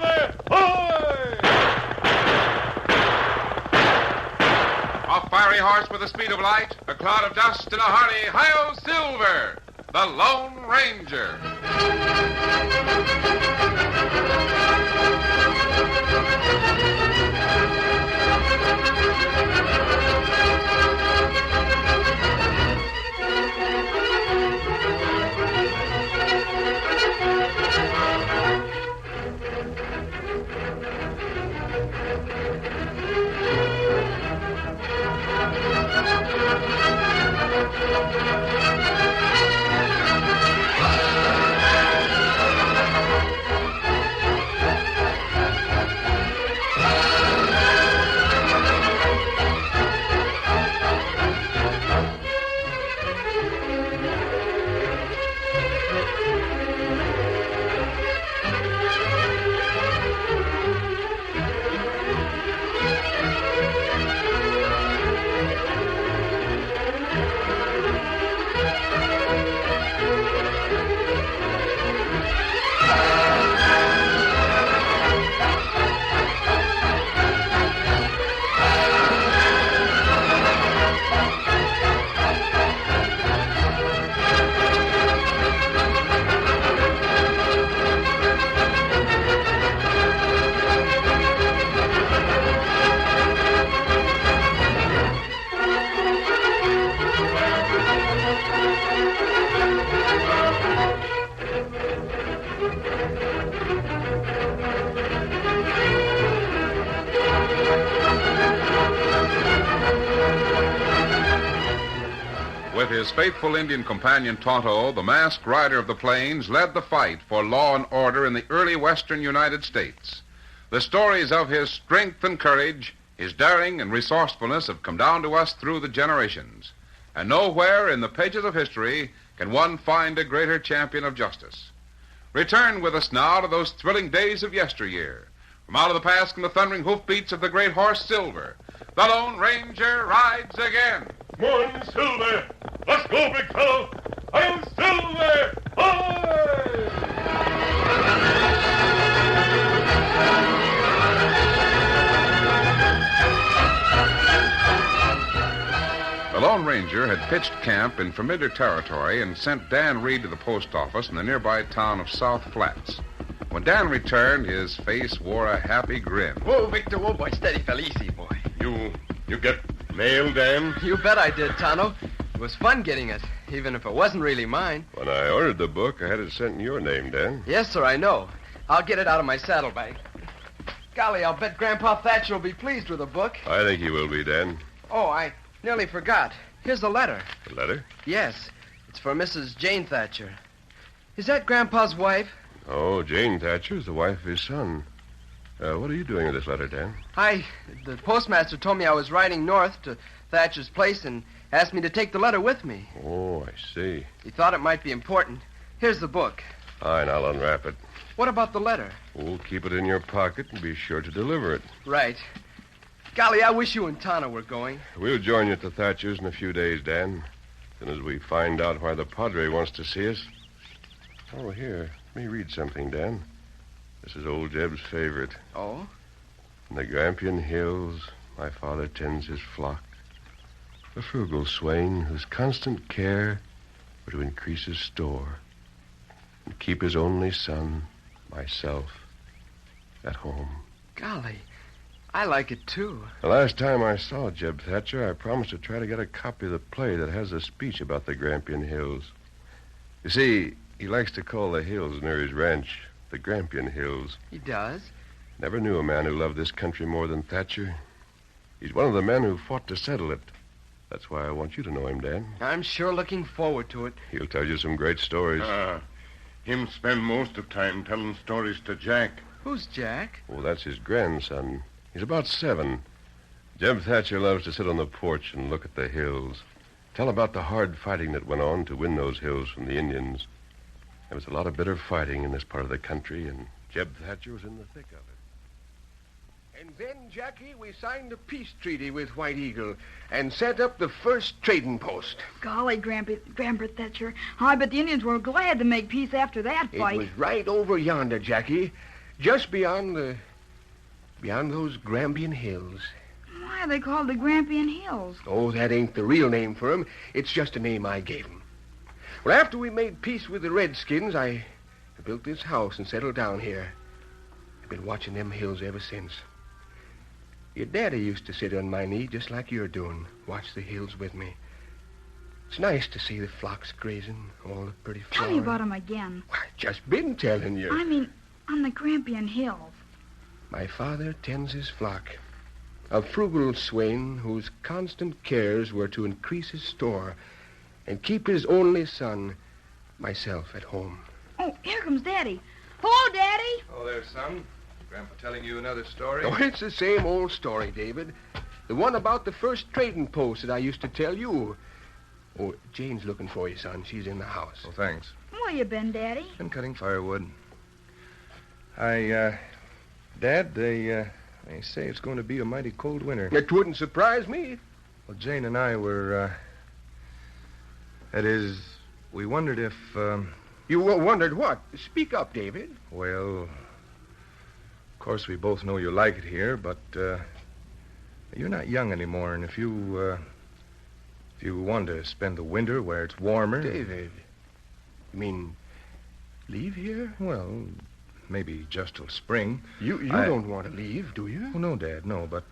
Silver! Ahoy! A fiery horse with the speed of light, a cloud of dust, and a hearty Hi-Yo Silver, the Lone Ranger. With his faithful Indian companion Tonto, the masked rider of the plains led the fight for law and order in the early western United States. The stories of his strength and courage, his daring and resourcefulness have come down to us through the generations. And nowhere in the pages of history can one find a greater champion of justice. Return with us now to those thrilling days of yesteryear. From out of the past come the thundering hoofbeats of the great horse Silver. The Lone Ranger rides again. Come on, Silver! Let's go, big fellow! Hi-Yo Silver! Ahoy! The Lone Ranger had pitched camp in familiar territory and sent Dan Reed to the post office in the nearby town of South Flats. When Dan returned, his face wore a happy grin. Whoa, Victor, whoa, boy. Steady, fell easy, boy. You get mail, Dan? You bet I did, Tonto. It was fun getting it, even if it wasn't really mine. When I ordered the book, I had it sent in your name, Dan. Yes, sir, I know. I'll get it out of my saddlebag. Golly, I'll bet Grandpa Thatcher will be pleased with the book. I think he will be, Dan. Oh, I nearly forgot. Here's the letter. The letter? Yes, it's for Mrs. Jane Thatcher. Is that Grandpa's wife? Oh, Jane Thatcher's the wife of his son. What are you doing with this letter, Dan? The postmaster told me I was riding north to Thatcher's place and asked me to take the letter with me. Oh, I see. He thought it might be important. Here's the book. Fine, I'll unwrap it. What about the letter? We'll keep it in your pocket and be sure to deliver it. Right. Golly, I wish you and Tana were going. We'll join you at the Thatcher's in a few days, Dan. As soon as we find out why the Padre wants to see us. Oh, here. Let me read something, Dan. This is old Jeb's favorite. Oh? In the Grampian Hills, my father tends his flock. A frugal swain whose constant care were to increase his store and keep his only son, myself, at home. Golly, I like it, too. The last time I saw Jeb Thatcher, I promised to try to get a copy of the play that has a speech about the Grampian Hills. You see, he likes to call the hills near his ranch the Grampian Hills. He does? Never knew a man who loved this country more than Thatcher. He's one of the men who fought to settle it. That's why I want you to know him, Dan. I'm sure looking forward to it. He'll tell you some great stories. Him spend most of time telling stories to Jack. Who's Jack? Oh, that's his grandson. He's about 7. Jeb Thatcher loves to sit on the porch and look at the hills. Tell about the hard fighting that went on to win those hills from the Indians. There was a lot of bitter fighting in this part of the country, and Jeb Thatcher was in the thick of it. And then, Jackie, we signed a peace treaty with White Eagle and set up the first trading post. Golly, Grandpa Thatcher. I bet the Indians were glad to make peace after that fight. It was right over yonder, Jackie. just beyond those Grampian Hills. Why are they called the Grampian Hills? Oh, that ain't the real name for 'em. It's just a name I gave 'em. Well, after we made peace with the Redskins, I built this house and settled down here. I've been watching them hills ever since. Your daddy used to sit on my knee just like you're doing, watch the hills with me. It's nice to see the flocks grazing, all the pretty flowers. Tell me about them again. Why, I've just been telling you. I mean, on the Grampian Hills. My father tends his flock. A frugal swain whose constant cares were to increase his store and keep his only son, myself, at home. Oh, here comes Daddy. Hello, Daddy. Oh, there, son. Grandpa telling you another story? Oh, it's the same old story, David. The one about the first trading post that I used to tell you. Oh, Jane's looking for you, son. She's in the house. Oh, thanks. Where you been, Daddy? Been cutting firewood. Dad, they say it's going to be a mighty cold winter. It wouldn't surprise me. Well, Jane and I were, that is, we wondered if, You wondered what? Speak up, David. well, of course we both know you like it here, but, you're not young anymore, and if you want to spend the winter where it's warmer... David, you mean leave here? Well, maybe just till spring. You don't want to leave, do you? Oh, no, Dad, no, but,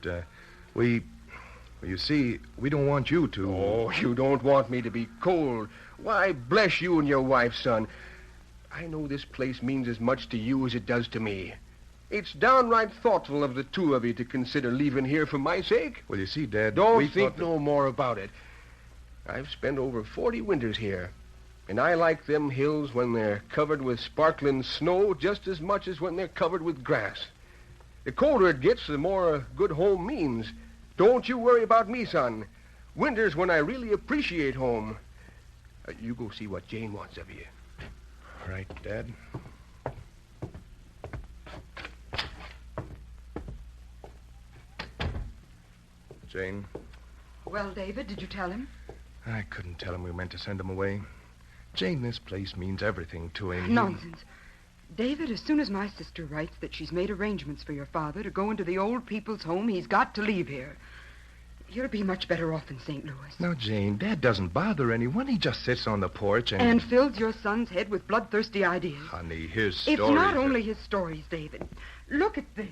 you see, we don't want you to... Oh, you don't want me to be cold. Why, bless you and your wife, son. I know this place means as much to you as it does to me. It's downright thoughtful of the two of you to consider leaving here for my sake. Well, you see, Dad... Don't we think thought that- no more about it. I've spent over 40 winters here, and I like them hills when they're covered with sparkling snow just as much as when they're covered with grass. The colder it gets, the more a good home means. Don't you worry about me, son. Winter's when I really appreciate home. You go see what Jane wants of you. All right, Dad. Jane, Well, David, did you tell him? I couldn't tell him we meant to send him away. Jane, this place means everything to him. Nonsense. David, as soon as my sister writes that she's made arrangements for your father to go into the old people's home, he's got to leave here. He'll be much better off in St. Louis. Now, Jane, Dad doesn't bother anyone. He just sits on the porch and... And fills your son's head with bloodthirsty ideas. Honey, his stories... It's not are- only his stories, David. Look at this.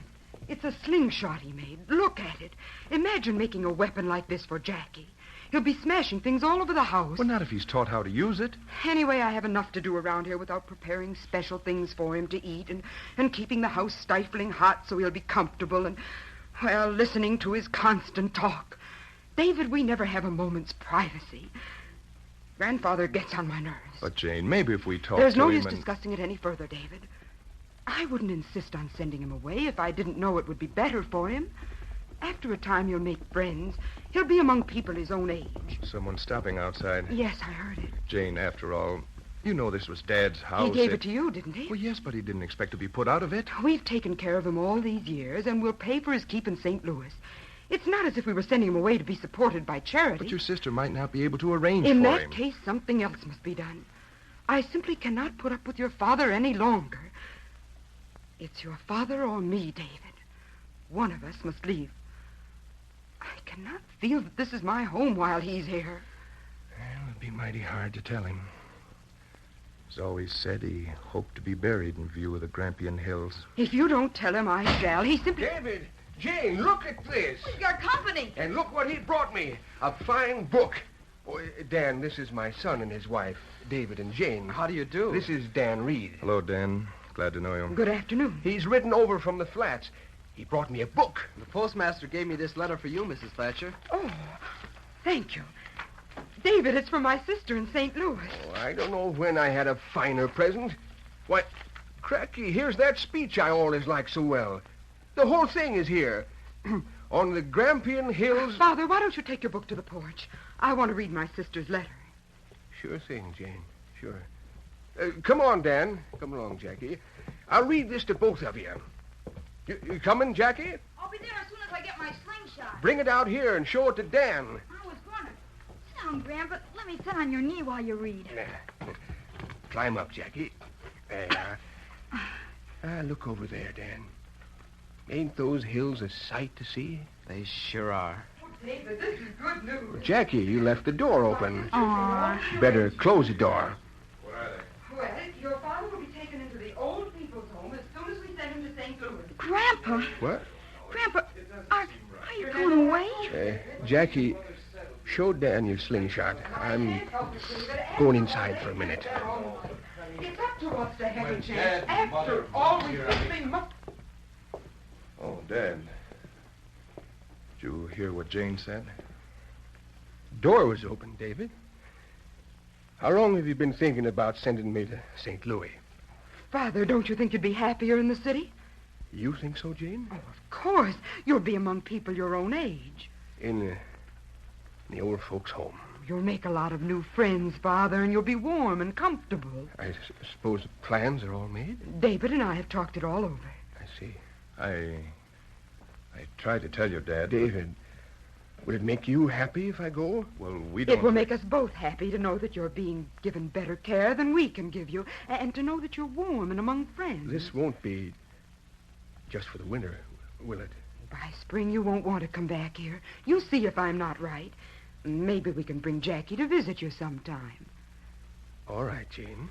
It's a slingshot he made. Look at it. Imagine making a weapon like this for Jackie. He'll be smashing things all over the house. Well, not if he's taught how to use it. Anyway, I have enough to do around here without preparing special things for him to eat and keeping the house stifling hot so he'll be comfortable and, well, listening to his constant talk. David, we never have a moment's privacy. Grandfather gets on my nerves. But, Jane, maybe if we talk There's to no him use and... discussing it any further, David. I wouldn't insist on sending him away if I didn't know it would be better for him. After a time, he'll make friends. He'll be among people his own age. Someone stopping outside. Yes, I heard it. Jane, after all, you know this was Dad's house. He gave it to you, didn't he? Well, yes, but he didn't expect to be put out of it. We've taken care of him all these years, and we'll pay for his keep in St. Louis. It's not as if we were sending him away to be supported by charity. But your sister might not be able to arrange In for that him. case, something else must be done. I simply cannot put up with your father any longer. It's your father or me, David. One of us must leave. I cannot feel that this is my home while he's here. Well, it'd be mighty hard to tell him. He's always said he hoped to be buried in view of the Grampian Hills. If you don't tell him, I shall. He simply... David, Jane, look at this. Your company. And look what he brought me. A fine book. Oh, Dan, this is my son and his wife, David and Jane. How do you do? This is Dan Reed. Hello, Dan. Glad to know you. Good afternoon. He's ridden over from the flats. He brought me a book. The postmaster gave me this letter for you, Mrs. Thatcher. Oh, thank you. David, it's from my sister in St. Louis. Oh, I don't know when I had a finer present. Why, cracky, here's that speech I always liked so well. The whole thing is here. On the Grampian Hills... Father, why don't you take your book to the porch? I want to read my sister's letter. Sure thing, Jane. Sure. Come on, Dan. Come along, Jackie. I'll read this to both of you. You coming, Jackie? I'll be there as soon as I get my slingshot. Bring it out here and show it to Dan. I was gonna. Sit down, Grandpa. Let me sit on your knee while you read. Climb up, Jackie. There you are. Look over there, Dan. Ain't those hills a sight to see? They sure are. Oh, David, this is good news. Well, Jackie, you left the door open. Aw. Better close the door. What are they? Well, your father will be taken into the old people's home as soon as we send him to St. Louis. Grandpa. What? Grandpa, are you going away? Jackie, show Dan your slingshot. I'm going inside for a minute. It's up to us to have a chance. After all, we simply must. Oh, Dad. Did you hear what Jane said? Door was open, David. How long have you been thinking about sending me to St. Louis? Father, don't you think you'd be happier in the city? You think so, Jane? Oh, of course. You'll be among people your own age. In the old folks' home. You'll make a lot of new friends, Father, and you'll be warm and comfortable. I suppose the plans are all made? David and I have talked it all over. I see. I tried to tell you, Dad. David, would it make you happy if I go? Well, we don't... It will make us both happy to know that you're being given better care than we can give you, and to know that you're warm and among friends. This won't be just for the winter, will it? By spring, you won't want to come back here. You see if I'm not right. Maybe we can bring Jackie to visit you sometime. All right, Jane.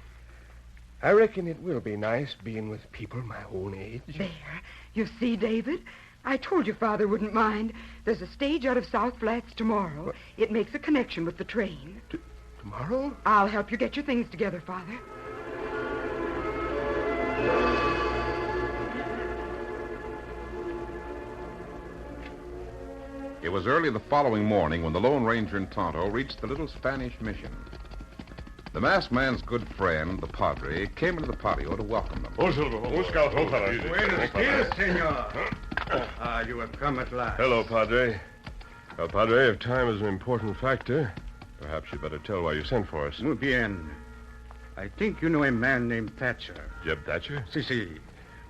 I reckon it will be nice being with people my own age. There. You see, David? I told you Father wouldn't mind. There's a stage out of South Flats tomorrow. What? It makes a connection with the train. Tomorrow? I'll help you get your things together, Father. It was early the following morning when the Lone Ranger and Tonto reached the little Spanish mission. The masked man's good friend, the Padre, came into the patio to welcome them. Scout, fella. Senor. You have come at last. Hello, Padre. Well, Padre, if time is an important factor, perhaps you better tell why you sent for us. Muy bien. I think you know a man named Thatcher. Jeb Thatcher? Si.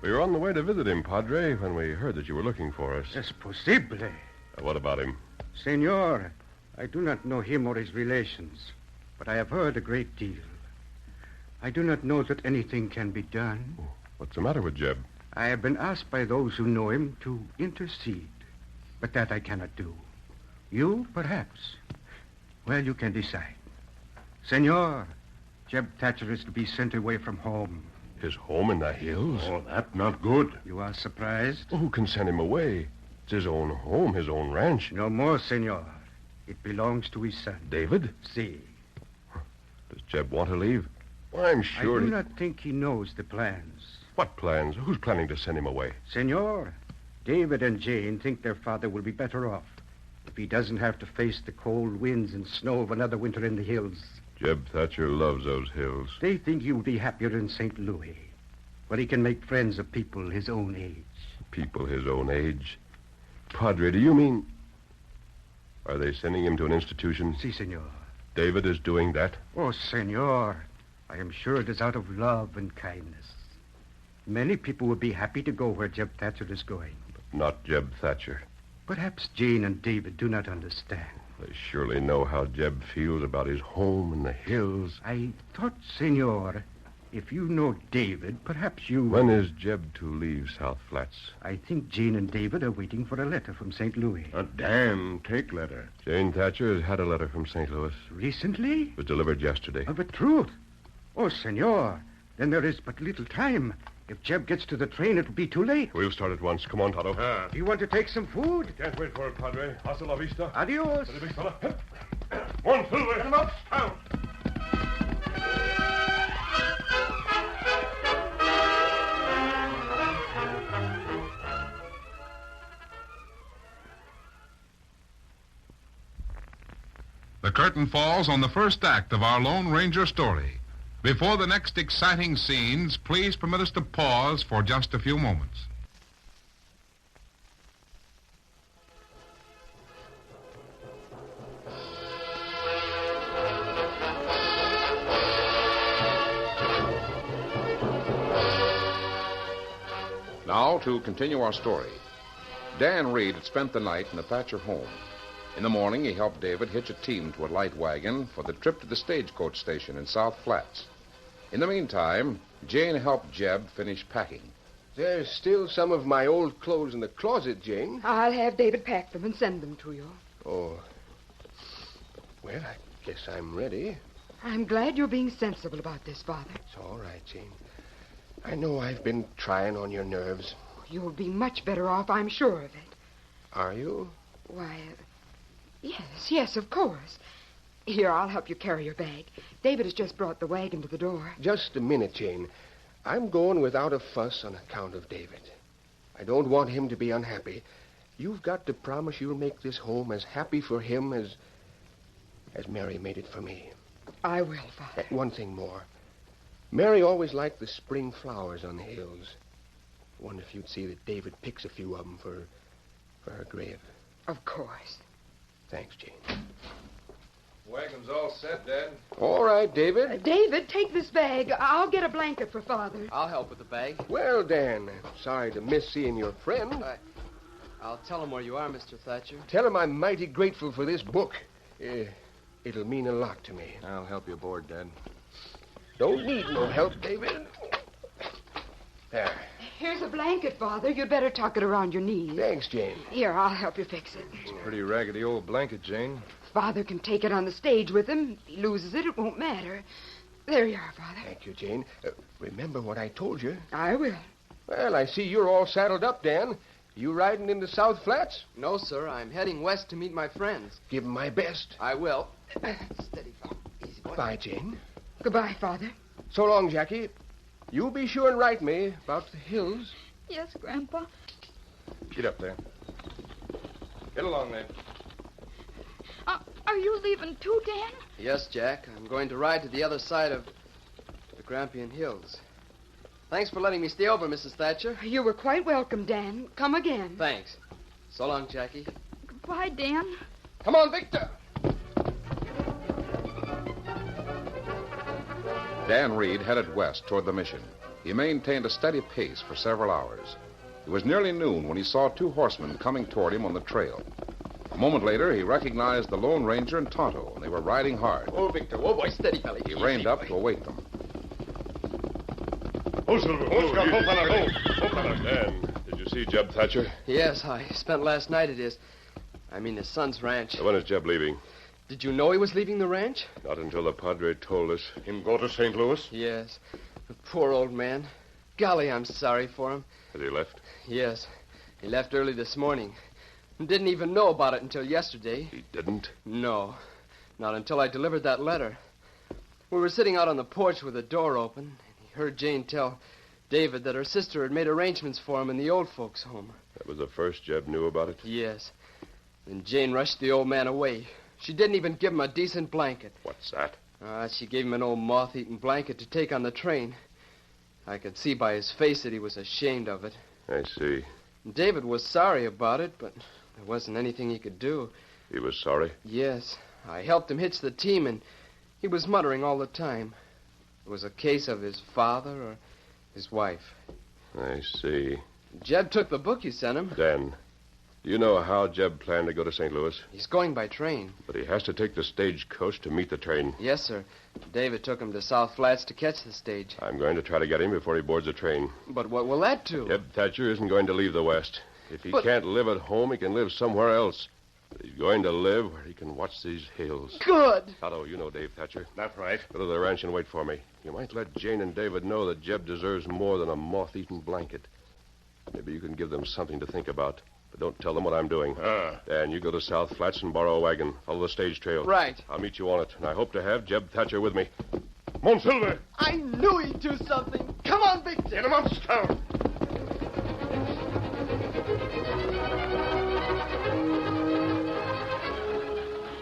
We were on the way to visit him, Padre, when we heard that you were looking for us. Es posible. What about him? Senor, I do not know him or his relations, but I have heard a great deal. I do not know that anything can be done. What's the matter with Jeb? I have been asked by those who know him to intercede, but that I cannot do. You, perhaps. Well, you can decide. Senor, Jeb Thatcher is to be sent away from home. His home in the hills? Oh, that's not good. You are surprised? Well, who can send him away? It's his own home, his own ranch. No more, senor. It belongs to his son. David? Si. Does Jeb want to leave? Well, I'm sure I do not think he knows the plans. What plans? Who's planning to send him away? Senor, David and Jane think their father will be better off if he doesn't have to face the cold winds and snow of another winter in the hills. Jeb Thatcher loves those hills. They think he will be happier in St. Louis, where he can make friends of people his own age. People his own age? Padre, do you mean... Are they sending him to an institution? Si, senor. David is doing that? Oh, senor, I am sure it is out of love and kindness. Many people would be happy to go where Jeb Thatcher is going. But not Jeb Thatcher. Perhaps Jane and David do not understand. They surely know how Jeb feels about his home in the hills. I thought, senor, if you know David, perhaps you... When is Jeb to leave South Flats? I think Jane and David are waiting for a letter from St. Louis. A damn take letter. Jane Thatcher has had a letter from St. Louis. Recently? It was delivered yesterday. Of a truth. Oh, senor, then there is but little time. If Jeb gets to the train, it'll be too late. We'll start at once. Come on, Tonto. Do you want to take some food? Can't wait for it, Padre. Hasta la vista. Adios. Steady, big fella. One, Silver. Get him up. Out. The curtain falls on the first act of our Lone Ranger story. Before the next exciting scenes, please permit us to pause for just a few moments. Now, to continue our story. Dan Reed had spent the night in the Thatcher home. In the morning, he helped David hitch a team to a light wagon for the trip to the stagecoach station in South Flats. In the meantime, Jane helped Jeb finish packing. There's still some of my old clothes in the closet, Jane. I'll have David pack them and send them to you. Oh. Well, I guess I'm ready. I'm glad you're being sensible about this, Father. It's all right, Jane. I know I've been trying on your nerves. You'll be much better off, I'm sure of it. Are you? Why, yes, of course. Here, I'll help you carry your bag. David has just brought the wagon to the door. Just a minute, Jane. I'm going without a fuss on account of David. I don't want him to be unhappy. You've got to promise you'll make this home as happy for him as Mary made it for me. I will, Father. One thing more. Mary always liked the spring flowers on the hills. I wonder if you'd see that David picks a few of them for her grave. Of course. Thanks, Jane. Wagon's all set, Dad. All right, David. David, take this bag. I'll get a blanket for Father. I'll help with the bag. Well, Dan, sorry to miss seeing your friend. I'll tell him where you are, Mr. Thatcher. Tell him I'm mighty grateful for this book. It'll mean a lot to me. I'll help you aboard, Dad. Don't need no help, David. There. Here's a blanket, Father. You'd better tuck it around your knees. Thanks, Jane. Here, I'll help you fix it. It's a pretty raggedy old blanket, Jane. Father can take it on the stage with him. If he loses it, it won't matter. There you are, Father. Thank you, Jane. Remember what I told you? I will. Well, I see you're all saddled up, Dan. You riding into South Flats? No, sir. I'm heading west to meet my friends. Give 'em my best. I will. Steady, fellow. Easy, boy. Bye, Jane. Goodbye, Father. So long, Jackie. You be sure and write me about the hills. Yes, Grandpa. Get up there. Get along there. Are you leaving too, Dan? Yes, Jack. I'm going to ride to the other side of the Grampian Hills. Thanks for letting me stay over, Mrs. Thatcher. You were quite welcome, Dan. Come again. Thanks. So long, Jackie. Goodbye, Dan. Come on, Victor. Dan Reed headed west toward the mission. He maintained a steady pace for several hours. It was nearly noon when he saw two horsemen coming toward him on the trail. A moment later, he recognized the Lone Ranger and Tonto, and they were riding hard. Oh, Victor. Oh, boy. Steady, fella. He reined up to await them. Oh, Silver. Oh, Scott. Oh, fella. Oh, fella. Dan, did you see Jeb Thatcher? Yes, I spent last night at his son's ranch. When is Jeb leaving? Did you know he was leaving the ranch? Not until the Padre told us. Him go to St. Louis? Yes. The poor old man. Golly, I'm sorry for him. Has he left? Yes. He left early this morning. Didn't even know about it until yesterday. He didn't? No. Not until I delivered that letter. We were sitting out on the porch with the door open, and he heard Jane tell David that her sister had made arrangements for him in the old folks' home. That was the first Jeb knew about it? Yes. Then Jane rushed the old man away. She didn't even give him a decent blanket. What's that? She gave him an old moth-eaten blanket to take on the train. I could see by his face that he was ashamed of it. I see. David was sorry about it, but there wasn't anything he could do. He was sorry? Yes. I helped him hitch the team, and he was muttering all the time. It was a case of his father or his wife. I see. Jeb took the book you sent him. Dan, do you know how Jeb planned to go to St. Louis? He's going by train. But he has to take the stagecoach to meet the train. Yes, sir. David took him to South Flats to catch the stage. I'm going to try to get him before he boards the train. But what will that do? Jeb Thatcher isn't going to leave the West. If he can't live at home, he can live somewhere else. But he's going to live where he can watch these hills. Good. Otto, you know Dave Thatcher. That's right. Go to the ranch and wait for me. You might let Jane and David know that Jeb deserves more than a moth-eaten blanket. Maybe you can give them something to think about. But don't tell them what I'm doing. Dan, you go to South Flats and borrow a wagon. Follow the stage trail. Right. I'll meet you on it, and I hope to have Jeb Thatcher with me. Come on, Silver. I knew he'd do something. Come on, Victor. Get him up, Scout.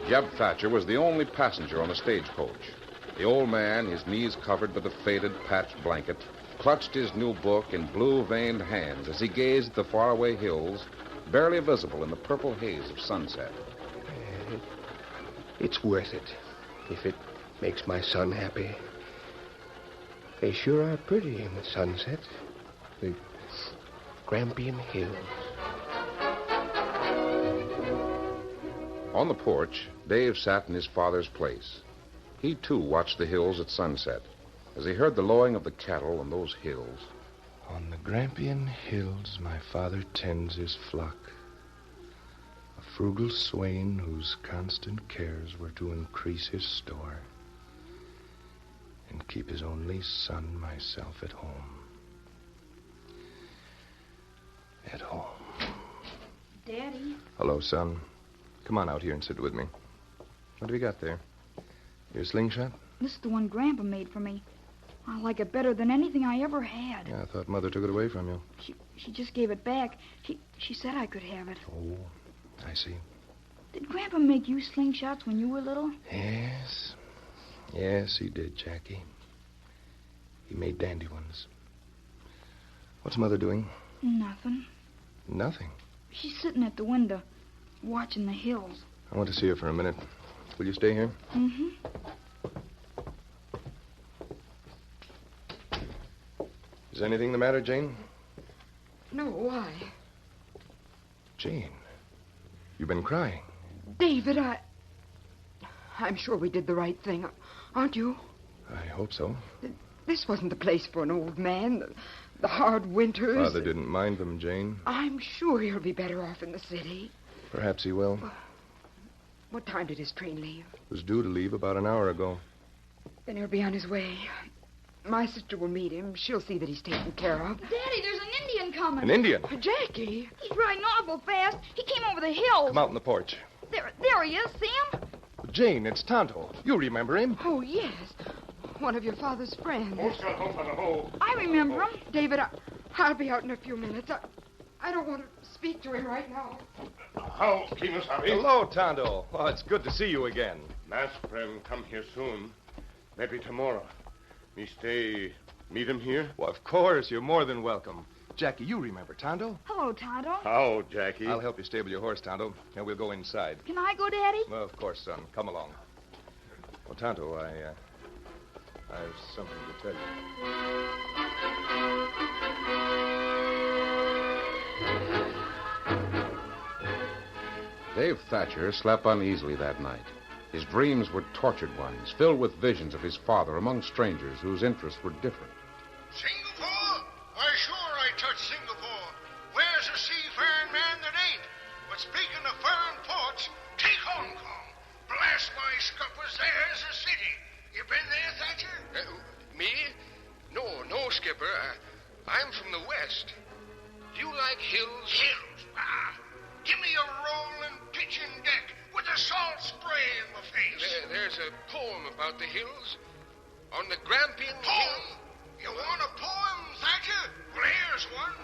Jeb Thatcher was the only passenger on the stagecoach. The old man, his knees covered with a faded, patched blanket, clutched his new book in blue-veined hands as he gazed at the faraway hills, barely visible in the purple haze of sunset. It's worth it, if it makes my son happy. They sure are pretty in the sunset. The Grampian Hills. On the porch, Dave sat in his father's place. He, too, watched the hills at sunset. As he heard the lowing of the cattle on those hills, On the Grampian hills my father tends his flock, a frugal swain whose constant cares were to increase his store and keep his only son, myself, at home. At home. Daddy. Hello, son. Come on out here and sit with me. What have you got there? Your slingshot? This is the one Grandpa made for me. I like it better than anything I ever had. Yeah, I thought Mother took it away from you. She just gave it back. She said I could have it. Oh, I see. Did Grandpa make you slingshots when you were little? Yes. Yes, he did, Jackie. He made dandy ones. What's Mother doing? Nothing. Nothing. She's sitting at the window, watching the hills. I want to see her for a minute. Will you stay here? Mm-hmm. Is anything the matter, Jane? No, why? Jane, you've been crying. David, I'm sure we did the right thing, aren't you? I hope so. This wasn't the place for an old man. The hard winters. Father didn't mind them, Jane. I'm sure he'll be better off in the city. Perhaps he will. What time did his train leave? Was due to leave about an hour ago. Then he'll be on his way. My sister will meet him. She'll see that he's taken care of. Daddy, there's an Indian coming. An Indian? Jackie! He's riding awful fast. He came over the hill. Come out on the porch. There he is. See him? Jane, it's Tonto. You remember him? Oh, yes. One of your father's friends. I remember him. David, I'll be out in a few minutes. I don't want to speak to him right now. How, Kimasabi? Hello, Tonto. Oh, it's good to see you again. Master friend come here soon. Maybe tomorrow. Me stay meet him here? Well, of course. You're more than welcome. Jackie, you remember Tonto? Hello, Tonto. How, Jackie? I'll help you stable your horse, Tonto. Now we'll go inside. Can I go, Daddy? Well, of course, son. Come along. Well, Tonto, I have something to tell you. Dave Thatcher slept uneasily that night. His dreams were tortured ones, filled with visions of his father among strangers whose interests were different. Singapore? Why, sure I touch Singapore. Where's a seafaring man that ain't? But speaking of foreign ports, take Hong Kong. Blast my scuppers, there's a city. You been there, Thatcher? Me? No, Skipper. I'm from the West. Do you like hills? Hills? Ah, give me a rolling pitching deck with a salt spray in my face. There's a poem about the hills. On the Grampian Poem? You want a poem, Thatcher? Well, here's one.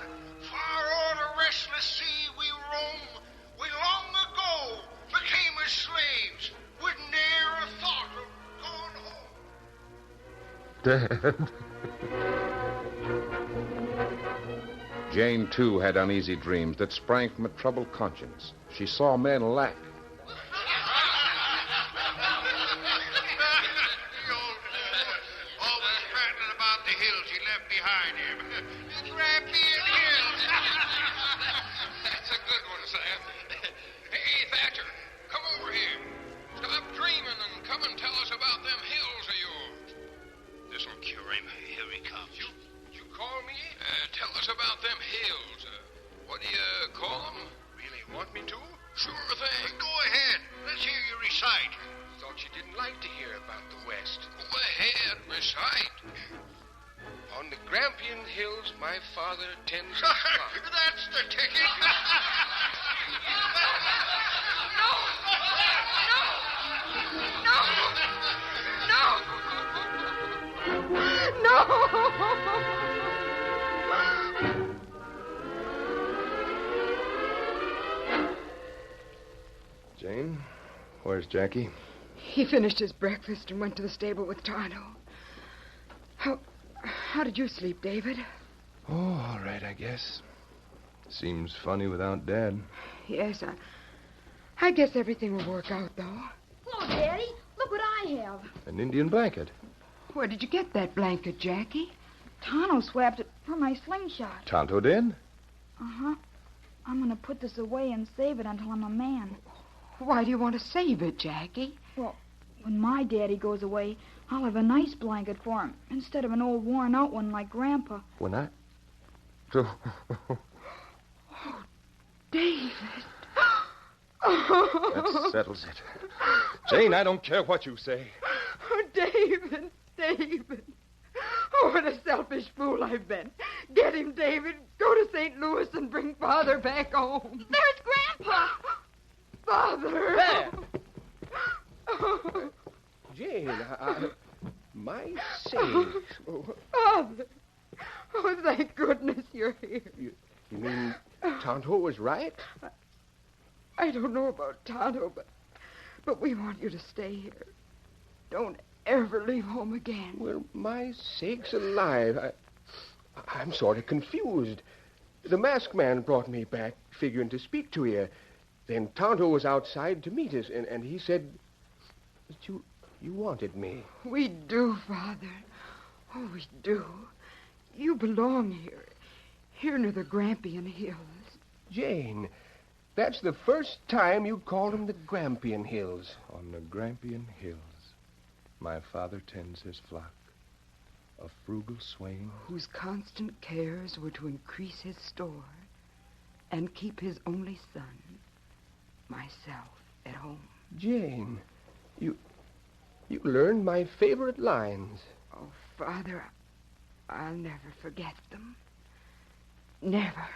Far o'er the restless sea we roam. We long ago became as slaves with ne'er a thought of going home. Dad. Jane, too, had uneasy dreams that sprang from a troubled conscience. She saw men laugh. Always prattling about the hills he left behind him. The Grampian Hills. That's a good one, Sam. Hey, Thatcher, come over here. Stop dreaming and come and tell us about them hills of yours. This'll cure him. Here he comes. You call me? Tell us about them hills. What do you call them? Really want me to? Sure thing. Go ahead. Let's hear you recite. Thought you didn't like to hear about the West. Go ahead, recite. On the Grampian Hills, my father tends his flock. That's the ticket. Jane, where's Jackie? He finished his breakfast and went to the stable with Tonto. How did you sleep, David? Oh, all right, I guess. Seems funny without Dad. Yes, I guess everything will work out, though. Hello, Daddy. Look what I have. An Indian blanket. Where did you get that blanket, Jackie? Tonto swapped it for my slingshot. Tonto did? Uh-huh. I'm going to put this away and save it until I'm a man. Why do you want to save it, Jackie? Well, when my daddy goes away, I'll have a nice blanket for him instead of an old worn-out one like Grandpa. When too. David. That settles it. Jane, I don't care what you say. Oh, David. Oh, what a selfish fool I've been. Get him, David. Go to St. Louis and bring Father back home. There's Grandpa. Father. There. Jane, my sakes. Father. Oh, thank goodness you're here. You mean Tonto was right? I don't know about Tonto, but we want you to stay here. Don't ever leave home again. Well, my sakes alive. I'm sort of confused. The masked man brought me back, figuring to speak to you. Then Tonto was outside to meet us, and he said that you wanted me. We do, Father. Oh, we do. You belong here near the Grampian Hills. Jane, that's the first time you called them the Grampian Hills. On the Grampian Hills, my father tends his flock, a frugal swain whose constant cares were to increase his store and keep his only son, myself, at home. Jane, you learned my favorite lines. Oh, Father, I'll never forget them. Never.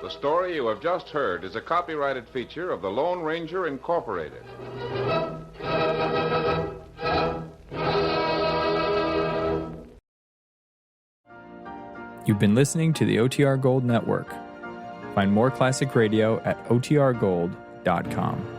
The story you have just heard is a copyrighted feature of the Lone Ranger Incorporated. You've been listening to the OTR Gold Network. Find more classic radio at otrgold.com.